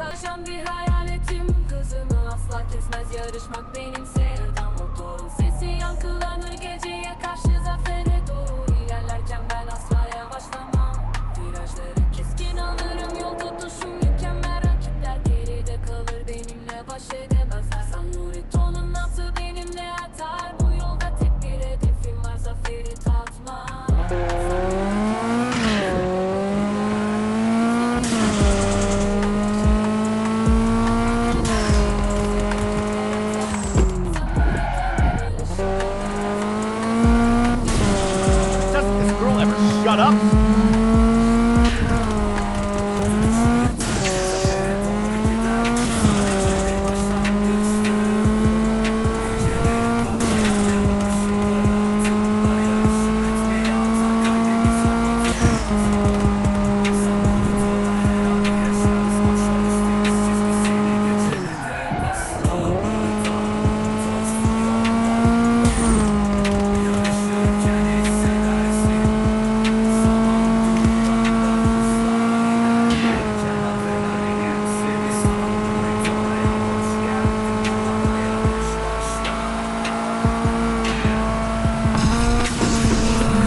Saçan bir hayaletim, hızımı asla kesmez. Yarışmak benim sevdam motorum. Sesi yankılanır geceye karşı zafere doğru. İlerlerken ben asla yavaşlamam. Virajları keskin alırım, yol tutuşum mükemmel. Rakipler geride kalır, benimle baş edemezler. Sanuri tonun nasıl benimle atar. Bu yolda tek bir hedefim var, zaferi tatmak. Doesn't this girl ever shut up?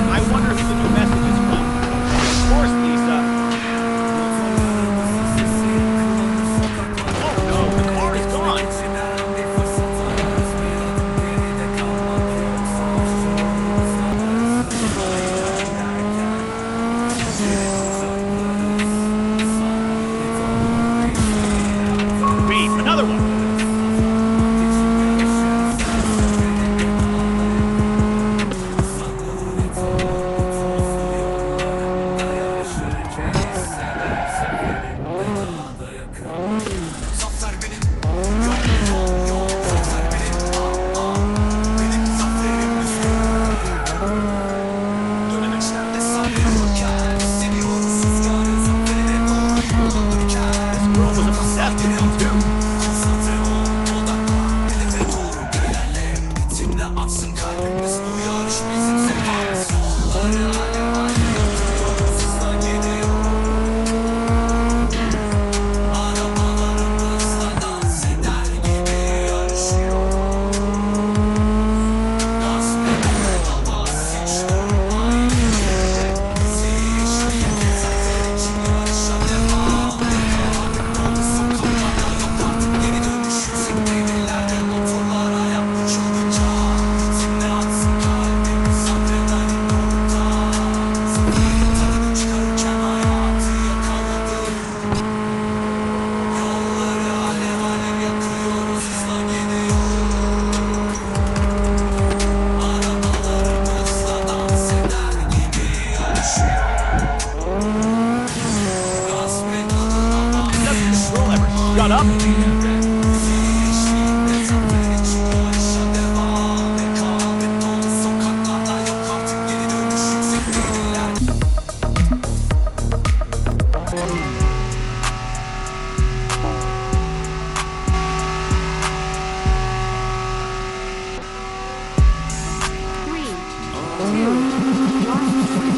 I wonder who the new message is from. Of course, Lisa. Oh no, the car is gone. Beep, another one. This girl was obsessed with me too. Doesn't this girl ever shut up? Three, two, one, go.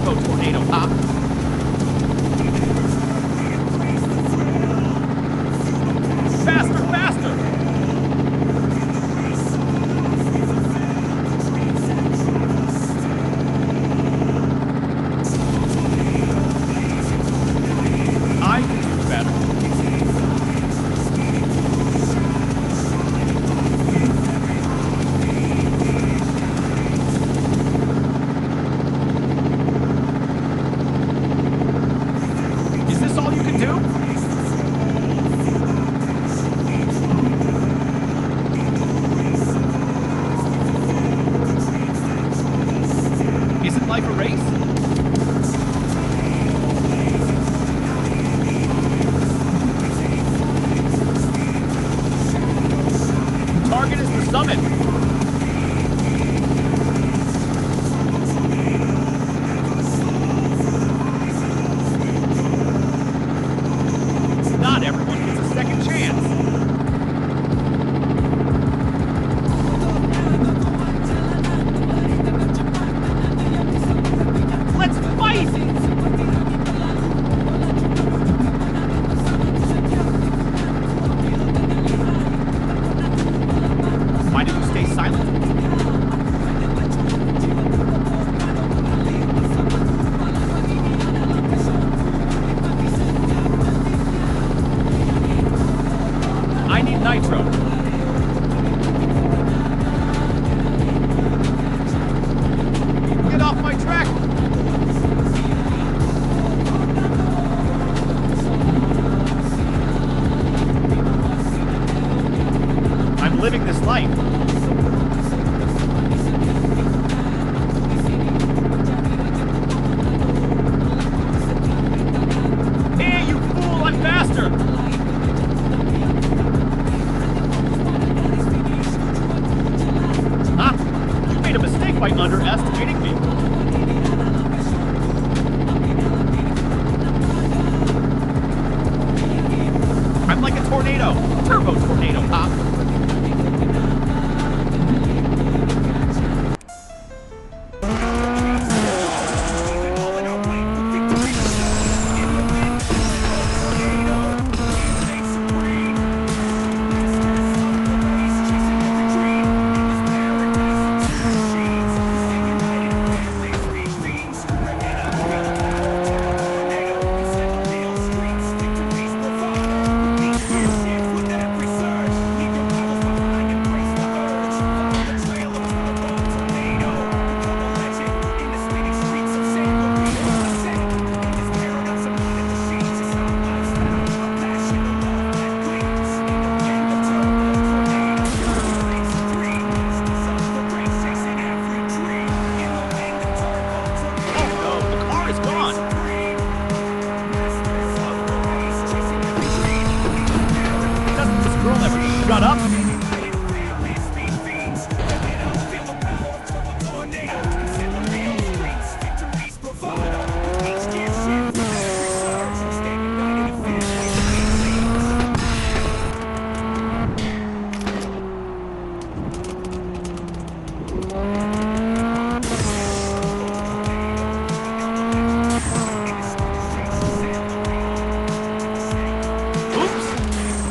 turbo tornado, huh? Faster, faster! I can do better. Is this all you can do? Isn't life a race? Target is the summit. Not everyone gets a second chance. Let's fight! Why did you stay silent? I need nitro. Get off my track! I'm living this life.